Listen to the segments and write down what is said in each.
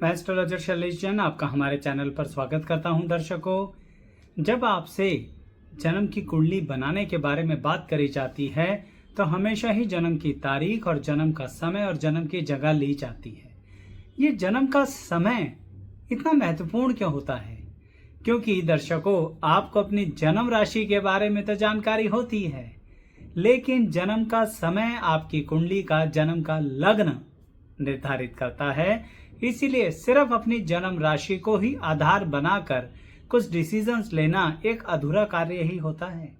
मैं एस्ट्रोलॉजर शैलेश जैन आपका हमारे चैनल पर स्वागत करता हूं। दर्शकों, जब आपसे जन्म की कुंडली बनाने के बारे में बात करी जाती है तो हमेशा ही जन्म की तारीख और जन्म का समय और जन्म की जगह ली जाती है। ये जन्म का समय इतना महत्वपूर्ण क्यों होता है? क्योंकि दर्शकों, आपको अपनी जन्म राशि के बारे में तो जानकारी होती है, लेकिन जन्म का समय आपकी कुंडली का जन्म का लग्न निर्धारित करता है। इसीलिए सिर्फ अपनी जन्म राशि को ही आधार बनाकर कुछ डिसीजंस लेना एक अधूरा कार्य ही होता है।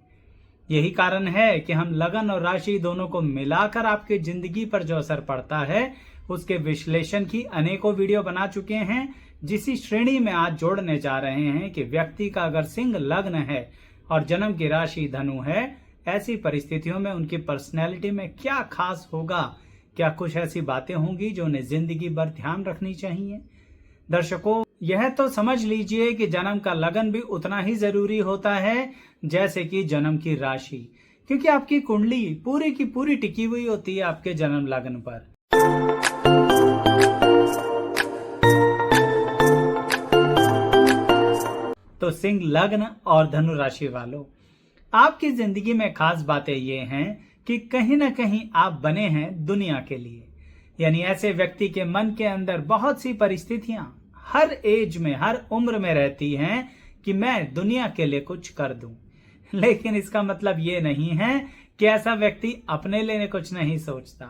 यही कारण है कि हम लगन और राशि दोनों को मिलाकर आपकी जिंदगी पर जो असर पड़ता है उसके विश्लेषण की अनेकों वीडियो बना चुके हैं। जिसी श्रेणी में आज जोड़ने जा रहे हैं कि व्यक्ति का अगर सिंह लग्न है और जन्म की राशि धनु है, ऐसी परिस्थितियों में उनकी पर्सनैलिटी में क्या खास होगा, क्या कुछ ऐसी बातें होंगी जो उन्हें जिंदगी भर ध्यान रखनी चाहिए। दर्शकों, यह तो समझ लीजिए कि जन्म का लगन भी उतना ही जरूरी होता है जैसे कि जन्म की राशि, क्योंकि आपकी कुंडली पूरी की पूरी टिकी हुई होती है आपके जन्म लगन पर। तो सिंह लग्न और धनु राशि वालों, आपकी जिंदगी में खास बातें ये हैं कि कहीं ना कहीं आप बने हैं दुनिया के लिए। यानी ऐसे व्यक्ति के मन के अंदर बहुत सी परिस्थितियां हर एज में, हर उम्र में रहती हैं कि मैं दुनिया के लिए कुछ कर दूं। लेकिन इसका मतलब ये नहीं है कि ऐसा व्यक्ति अपने लिए कुछ नहीं सोचता।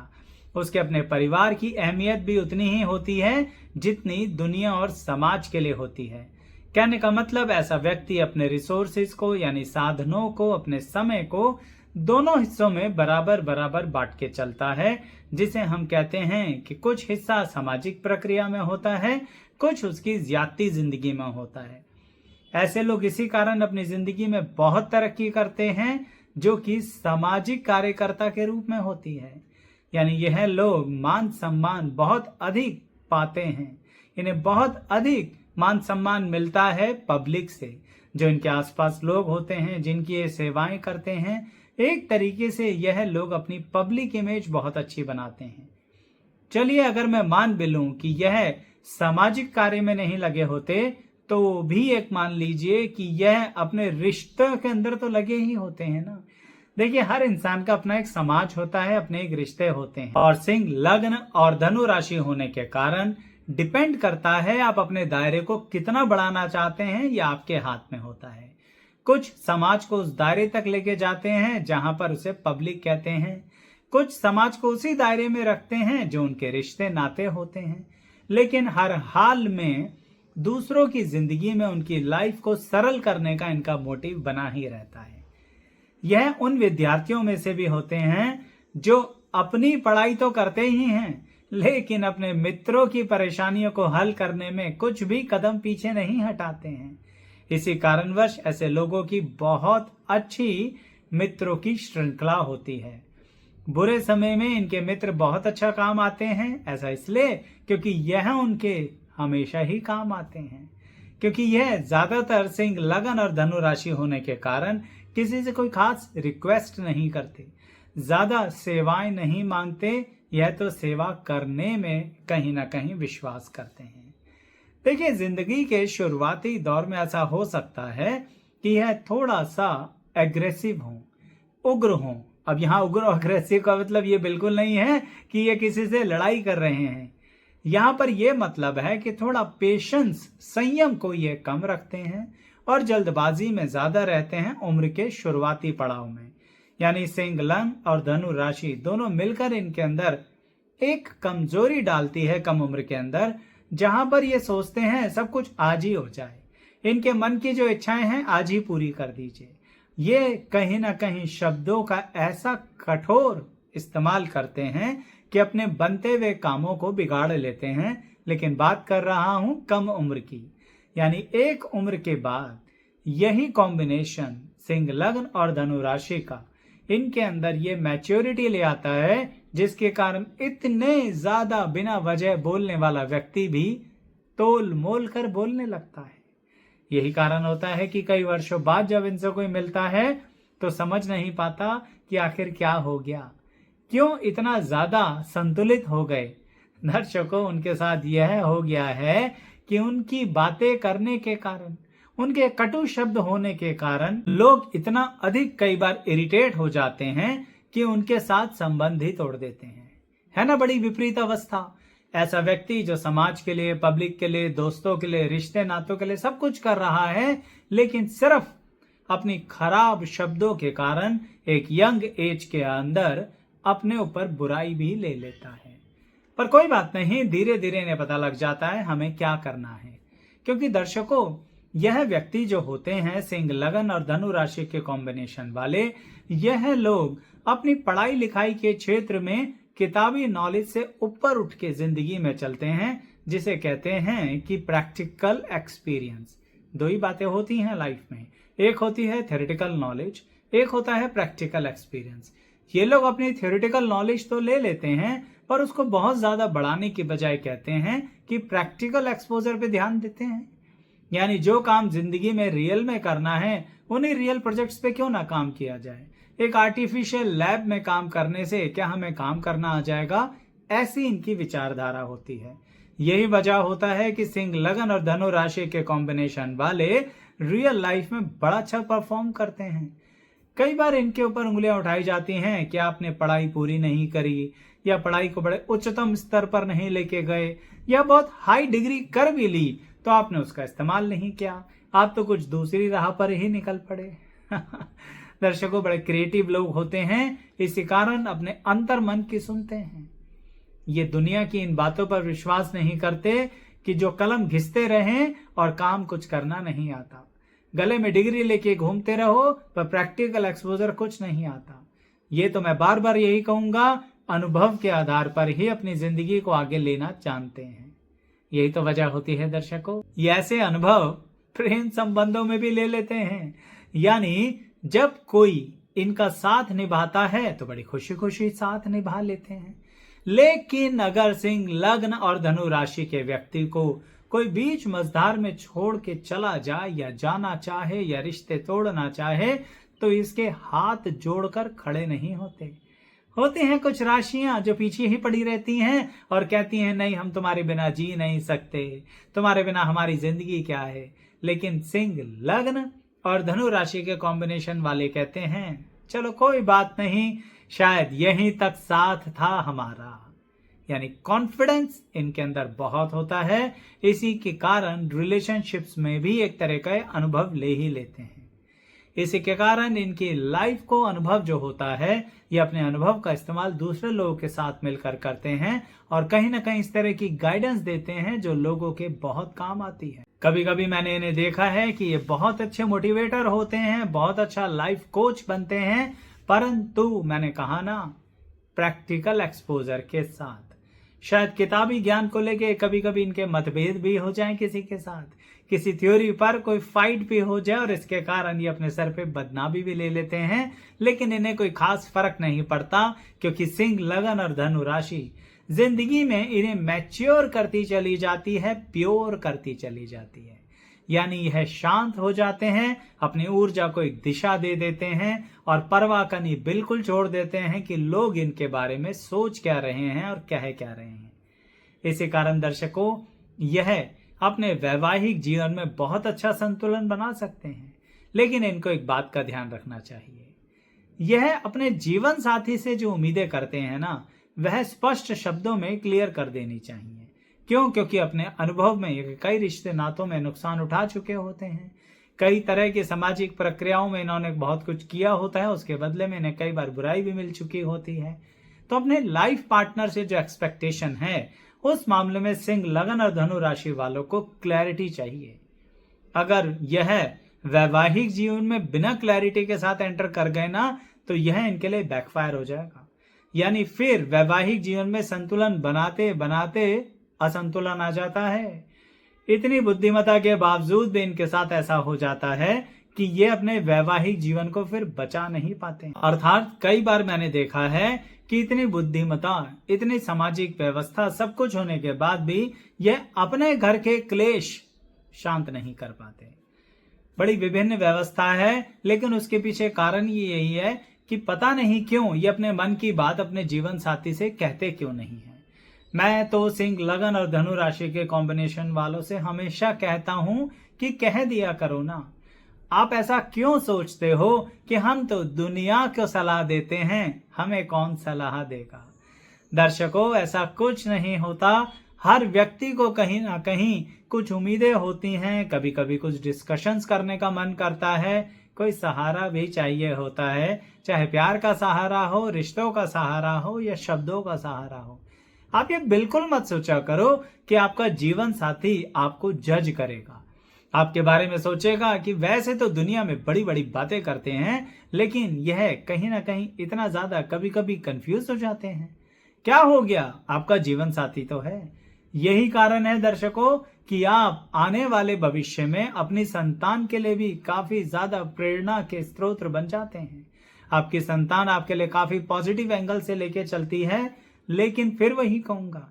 उसके अपने परिवार की अहमियत भी उतनी ही होती है जितनी दुनिया और समाज के लिए होती है। कहने का मतलब, ऐसा व्यक्ति अपने रिसोर्सेज को यानी साधनों को, अपने समय को दोनों हिस्सों में बराबर बराबर बांट के चलता है, जिसे हम कहते हैं कि कुछ हिस्सा सामाजिक प्रक्रिया में होता है, कुछ उसकी ज्यादती जिंदगी में होता है। ऐसे लोग इसी कारण अपनी जिंदगी में बहुत तरक्की करते हैं, जो कि सामाजिक कार्यकर्ता के रूप में होती है। यानी यह लोग मान सम्मान बहुत अधिक पाते हैं, इन्हें बहुत अधिक मान सम्मान मिलता है पब्लिक से, जो इनके आसपास लोग होते हैं, जिनकी ये सेवाएं करते हैं। एक तरीके से यह लोग अपनी पब्लिक इमेज बहुत अच्छी बनाते हैं। चलिए, अगर मैं मान भी लूं कि यह सामाजिक कार्य में नहीं लगे होते, तो भी एक मान लीजिए कि यह अपने रिश्ते के अंदर तो लगे ही होते हैं ना। देखिए, हर इंसान का अपना एक समाज होता है, अपने एक रिश्ते होते हैं, और सिंह लग्न और धनु राशि होने के कारण डिपेंड करता है आप अपने दायरे को कितना बढ़ाना चाहते हैं, यह आपके हाथ में होता है। कुछ समाज को उस दायरे तक लेके जाते हैं जहां पर उसे पब्लिक कहते हैं, कुछ समाज को उसी दायरे में रखते हैं जो उनके रिश्ते नाते होते हैं। लेकिन हर हाल में दूसरों की जिंदगी में उनकी लाइफ को सरल करने का इनका मोटिव बना ही रहता है। यह उन विद्यार्थियों में से भी होते हैं जो अपनी पढ़ाई तो करते ही हैं, लेकिन अपने मित्रों की परेशानियों को हल करने में कुछ भी कदम पीछे नहीं हटाते हैं। इसी कारणवश ऐसे लोगों की बहुत अच्छी मित्रों की श्रृंखला होती है। बुरे समय में इनके मित्र बहुत अच्छा काम आते हैं। ऐसा इसलिए क्योंकि यह उनके हमेशा ही काम आते हैं, क्योंकि यह ज्यादातर सिंह लगन और धनु राशि होने के कारण किसी से कोई खास रिक्वेस्ट नहीं करते, ज्यादा सेवाएं नहीं मांगते। यह तो सेवा करने में कहीं ना कहीं विश्वास करते हैं। देखिए, जिंदगी के शुरुआती दौर में ऐसा हो सकता है कि यह थोड़ा सा एग्रेसिव हो, उग्र हो। अब यहाँ उग्र और अग्रेसिव का मतलब ये बिल्कुल नहीं है कि ये किसी से लड़ाई कर रहे हैं। यहाँ पर यह मतलब है कि थोड़ा पेशेंस, संयम को ये कम रखते हैं और जल्दबाजी में ज्यादा रहते हैं उम्र के शुरुआती पड़ाव में। यानी सिंह लग्न और धनु राशि दोनों मिलकर इनके अंदर एक कमजोरी डालती है कम उम्र के अंदर, जहां पर ये सोचते हैं सब कुछ आज ही हो जाए, इनके मन की जो इच्छाएं हैं आज ही पूरी कर दीजिए। ये कहीं ना कहीं शब्दों का ऐसा कठोर इस्तेमाल करते हैं कि अपने बनते हुए कामों को बिगाड़ लेते हैं। लेकिन बात कर रहा हूं कम उम्र की, यानी एक उम्र के बाद यही कॉम्बिनेशन सिंह लग्न और धनु राशि का इनके अंदर ये मैच्योरिटी ले आता है, जिसके कारण इतने ज्यादा बिना वजह बोलने वाला व्यक्ति भी तोल मोल कर बोलने लगता है। यही कारण होता है कि कई वर्षों बाद जब इनसे कोई मिलता है तो समझ नहीं पाता कि आखिर क्या हो गया, क्यों इतना ज्यादा संतुलित हो गए। दर्शकों, उनके साथ यह हो गया है कि उनकी बातें करने के कारण, उनके कटु शब्द होने के कारण लोग इतना अधिक कई बार इरिटेट हो जाते हैं कि उनके साथ संबंध ही तोड़ देते हैं। है ना बड़ी विपरीत अवस्था। ऐसा व्यक्ति जो समाज के लिए, पब्लिक के लिए, दोस्तों के लिए, रिश्ते नातों के लिए सब कुछ कर रहा है, लेकिन सिर्फ अपनी खराब शब्दों के कारण एक यंग एज के अंदर अपने ऊपर बुराई भी ले लेता है। पर कोई बात नहीं, धीरे धीरे इन्हें पता लग जाता है हमें क्या करना है। क्योंकि दर्शकों, यह व्यक्ति जो होते हैं सिंह लगन और धनु राशि के कॉम्बिनेशन वाले, यह लोग अपनी पढ़ाई लिखाई के क्षेत्र में किताबी नॉलेज से ऊपर उठ के जिंदगी में चलते हैं, जिसे कहते हैं कि प्रैक्टिकल एक्सपीरियंस। दो ही बातें होती हैं लाइफ में, एक होती है थ्योरेटिकल नॉलेज, एक होता है प्रैक्टिकल एक्सपीरियंस। ये लोग अपनी थ्योरेटिकल नॉलेज तो ले लेते हैं, पर उसको बहुत ज्यादा बढ़ाने की बजाय कहते हैं कि प्रैक्टिकल एक्सपोजर पे ध्यान देते हैं। यानी जो काम जिंदगी में रियल में करना है, उन्हीं रियल प्रोजेक्ट्स पे क्यों ना काम किया जाए। एक आर्टिफिशियल लैब में काम करने से क्या हमें काम करना आ जाएगा, ऐसी इनकी विचारधारा होती है। यही वजह होता है कि सिंह लगन और धनु राशि के कॉम्बिनेशन वाले रियल लाइफ में बड़ा अच्छा परफॉर्म करते हैं। कई बार इनके ऊपर उंगलियां उठाई जाती हैं कि आपने पढ़ाई पूरी नहीं करी, या पढ़ाई को बड़े उच्चतम स्तर पर नहीं लेके गए, या बहुत हाई डिग्री कर भी ली तो आपने उसका इस्तेमाल नहीं किया, आप तो कुछ दूसरी राह पर ही निकल पड़े। दर्शकों, बड़े क्रिएटिव लोग होते हैं, इसी कारण अपने अंतर मन की सुनते हैं। ये दुनिया की इन बातों पर विश्वास नहीं करते कि जो कलम घिसते रहें और काम कुछ करना नहीं आता। गले में डिग्री लेके घूमते रहो पर प्रैक्टिकल एक्सपोजर कुछ नहीं आता। ये तो मैं बार बार यही कहूंगा, अनुभव के आधार पर ही अपनी जिंदगी को आगे लेना जानते हैं। यही तो वजह होती है दर्शकों। ये ऐसे अनुभव प्रेम संबंधों में भी ले लेते हैं। यानी जब कोई इनका साथ निभाता है तो बड़ी खुशी खुशी साथ निभा लेते हैं। लेकिन अगर सिंह लग्न और धनु राशि के व्यक्ति को कोई बीच मझधार में छोड़ के चला जाए, या जाना चाहे, या रिश्ते तोड़ना चाहे, तो इसके हाथ जोड़कर खड़े नहीं होते। होते हैं कुछ राशियां जो पीछे ही पड़ी रहती हैं और कहती हैं नहीं, हम तुम्हारे बिना जी नहीं सकते, तुम्हारे बिना हमारी जिंदगी क्या है। लेकिन सिंह लग्न और धनु राशि के कॉम्बिनेशन वाले कहते हैं चलो कोई बात नहीं, शायद यहीं तक साथ था हमारा। यानी कॉन्फिडेंस इनके अंदर बहुत होता है। इसी के कारण रिलेशनशिप्स में भी एक तरह का अनुभव ले ही लेते हैं। इसी के कारण इनकी लाइफ को अनुभव जो होता है, ये अपने अनुभव का इस्तेमाल दूसरे लोगों के साथ मिलकर करते हैं और कहीं ना कहीं इस तरह की गाइडेंस देते हैं जो लोगों के बहुत काम आती है। कभी कभी मैंने इन्हें देखा है कि ये बहुत अच्छे मोटिवेटर होते हैं, बहुत अच्छा लाइफ कोच बनते हैं, परंतु मैंने कहा ना, प्रैक्टिकल एक्सपोजर के साथ। शायद किताबी ज्ञान को लेके कभी कभी इनके मतभेद भी हो जाएं किसी के साथ, किसी थ्योरी पर कोई फाइट भी हो जाए और इसके कारण ये अपने सर पे बदनामी भी ले लेते हैं। लेकिन इन्हें कोई खास फर्क नहीं पड़ता, क्योंकि सिंह लगन और धनु राशि जिंदगी में इन्हें मैच्योर करती चली जाती है, प्योर करती चली जाती है। यानी यह शांत हो जाते हैं, अपनी ऊर्जा को एक दिशा दे देते हैं और परवाह करनी बिल्कुल छोड़ देते हैं कि लोग इनके बारे में सोच क्या रहे हैं और कह क्या रहे हैं। इसी कारण दर्शकों, यह अपने वैवाहिक जीवन में बहुत अच्छा संतुलन बना सकते हैं। लेकिन इनको एक बात का ध्यान रखना चाहिए, यह अपने जीवन साथी से जो उम्मीदें करते हैं ना, वह स्पष्ट शब्दों में क्लियर कर देनी चाहिए। क्यों? क्योंकि अपने अनुभव में कई रिश्ते नातों में नुकसान उठा चुके होते हैं, कई तरह की सामाजिक प्रक्रियाओं में इन्होंने बहुत कुछ किया होता है, उसके बदले में इन्हें कई बार बुराई भी मिल चुकी होती है। तो अपने लाइफ पार्टनर से जो एक्सपेक्टेशन है, उस मामले में सिंह लगन और धनु राशि वालों को क्लैरिटी चाहिए। अगर यह वैवाहिक जीवन में बिना क्लैरिटी के साथ एंटर कर गए ना, तो यह इनके लिए बैकफायर हो जाएगा। यानी फिर वैवाहिक जीवन में संतुलन बनाते बनाते असंतुलन आ जाता है। इतनी बुद्धिमत्ता के बावजूद भी इनके साथ ऐसा हो जाता है कि ये अपने वैवाहिक जीवन को फिर बचा नहीं पाते। अर्थात कई बार मैंने देखा है कि इतनी बुद्धिमत्ता, इतनी सामाजिक व्यवस्था, सब कुछ होने के बाद भी यह अपने घर के क्लेश शांत नहीं कर पाते। बड़ी विभिन्न व्यवस्था है, लेकिन उसके पीछे कारण ये यही है कि पता नहीं क्यों ये अपने मन की बात अपने जीवन साथी से कहते क्यों नहीं है। मैं तो सिंह, लगन और धनु राशि के कॉम्बिनेशन वालों से हमेशा कहता हूं कि कह दिया करो ना। आप ऐसा क्यों सोचते हो कि हम तो दुनिया को सलाह देते हैं, हमें कौन सलाह देगा। दर्शकों, ऐसा कुछ नहीं होता। हर व्यक्ति को कहीं ना कहीं कुछ उम्मीदें होती हैं, कभी कभी कुछ डिस्कशंस करने का मन करता है, कोई सहारा भी चाहिए होता है, चाहे प्यार का सहारा हो, रिश्तों का सहारा हो या शब्दों का सहारा हो। आप ये बिल्कुल मत सोचा करो कि आपका जीवन साथी आपको जज करेगा, आपके बारे में सोचेगा कि वैसे तो दुनिया में बड़ी बड़ी बातें करते हैं, लेकिन यह कहीं ना कहीं इतना ज्यादा कभी कभी कंफ्यूज हो जाते हैं। क्या हो गया, आपका जीवन साथी तो है। यही कारण है दर्शकों कि आप आने वाले भविष्य में अपनी संतान के लिए भी काफी ज्यादा प्रेरणा के स्रोत बन जाते हैं। आपकी संतान आपके लिए काफी पॉजिटिव एंगल से लेके चलती है, लेकिन फिर वही कहूंगा,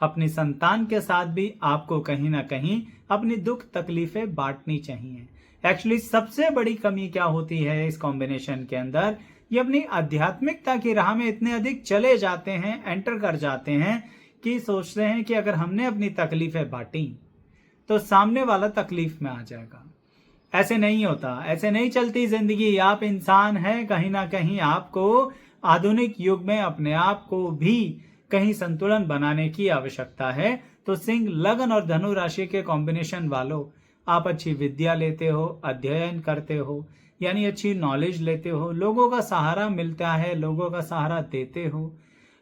अपनी संतान के साथ भी आपको कहीं ना कहीं अपनी दुख तकलीफें बांटनी चाहिए। एक्चुअली सबसे बड़ी कमी क्या होती है इस कॉम्बिनेशन के अंदर, ये अपनी आध्यात्मिकता की राह में इतने अधिक चले जाते हैं, एंटर कर जाते हैं कि सोचते हैं कि अगर हमने अपनी तकलीफें बांटी तो सामने वाला तकलीफ में आ जाएगा। ऐसे नहीं होता, ऐसे नहीं चलती जिंदगी। आप इंसान हैं, कहीं ना कहीं आपको आधुनिक युग में अपने आप को भी कहीं संतुलन बनाने की आवश्यकता है। तो सिंह, लगन और धनु राशि के कॉम्बिनेशन वालों, आप अच्छी विद्या लेते हो, अध्ययन करते हो, यानी अच्छी नॉलेज लेते हो, लोगों का सहारा मिलता है, लोगों का सहारा देते हो,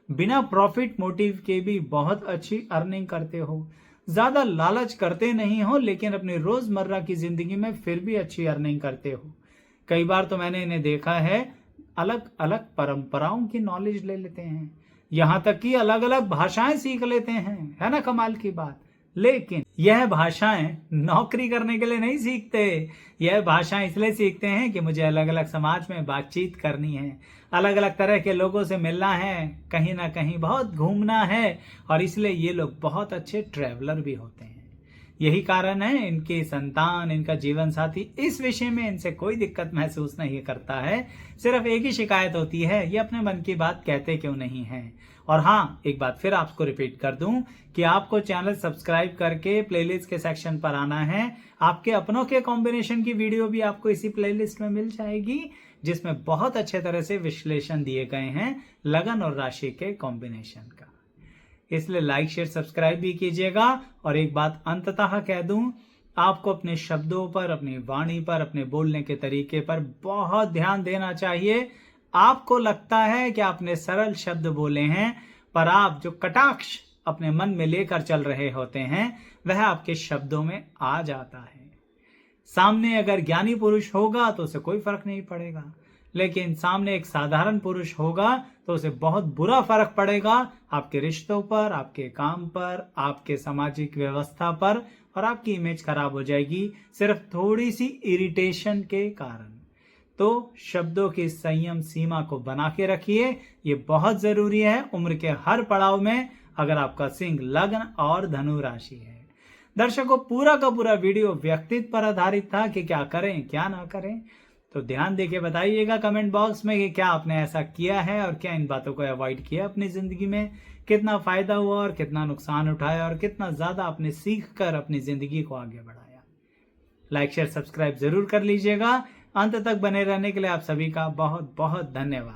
बिना प्रॉफिट मोटिव के भी बहुत अच्छी अर्निंग करते हो, ज्यादा लालच करते नहीं हो, लेकिन अपनी रोजमर्रा की जिंदगी में फिर भी अच्छी अर्निंग करते हो। कई बार तो मैंने इन्हें देखा है, अलग अलग परंपराओं की नॉलेज ले लेते हैं, यहां तक कि अलग अलग भाषाएं सीख लेते हैं, है ना कमाल की बात। लेकिन यह भाषाएं नौकरी करने के लिए नहीं सीखते, यह भाषाएं इसलिए सीखते हैं कि मुझे अलग अलग समाज में बातचीत करनी है, अलग अलग तरह के लोगों से मिलना है, कहीं ना कहीं बहुत घूमना है, और इसलिए ये लोग बहुत अच्छे ट्रैवलर भी होते हैं। यही कारण है इनकी संतान, इनका जीवन साथी इस विषय में इनसे कोई दिक्कत महसूस नहीं करता है। सिर्फ एक ही शिकायत होती है, ये अपने मन की बात कहते क्यों नहीं है। और हाँ, एक बात फिर आपको रिपीट कर दूं कि आपको चैनल सब्सक्राइब करके प्लेलिस्ट के सेक्शन पर आना है। आपके अपनों के कॉम्बिनेशन की वीडियो भी आपको इसी प्लेलिस्ट में मिल जाएगी, जिसमें बहुत अच्छे तरह से विश्लेषण दिए गए हैं लगन और राशि के कॉम्बिनेशन का। इसलिए लाइक, शेयर, सब्सक्राइब भी कीजिएगा। और एक बात अंततः कह दूं, आपको अपने शब्दों पर, अपनी वाणी पर, अपने बोलने के तरीके पर बहुत ध्यान देना चाहिए। आपको लगता है कि आपने सरल शब्द बोले हैं, पर आप जो कटाक्ष अपने मन में लेकर चल रहे होते हैं वह आपके शब्दों में आ जाता है। सामने अगर ज्ञानी पुरुष होगा तो उसे कोई फर्क नहीं पड़ेगा, लेकिन सामने एक साधारण पुरुष होगा तो उसे बहुत बुरा फर्क पड़ेगा, आपके रिश्तों पर, आपके काम पर, आपके सामाजिक व्यवस्था पर, और आपकी इमेज खराब हो जाएगी सिर्फ थोड़ी सी इरिटेशन के कारण। तो शब्दों की संयम सीमा को बना के रखिए, ये बहुत जरूरी है उम्र के हर पड़ाव में, अगर आपका सिंह, लगन और धनु राशि है। दर्शकों, पूरा का पूरा वीडियो व्यक्तित्व पर आधारित था कि क्या करें क्या ना करें, तो ध्यान देके बताइएगा कमेंट बॉक्स में कि क्या आपने ऐसा किया है और क्या इन बातों को अवॉइड किया अपनी जिंदगी में, कितना फायदा हुआ और कितना नुकसान उठाया, और कितना ज्यादा आपने सीख कर अपनी जिंदगी को आगे बढ़ाया। लाइक, शेयर, सब्सक्राइब जरूर कर लीजिएगा। अंत तक बने रहने के लिए आप सभी का बहुत बहुत धन्यवाद।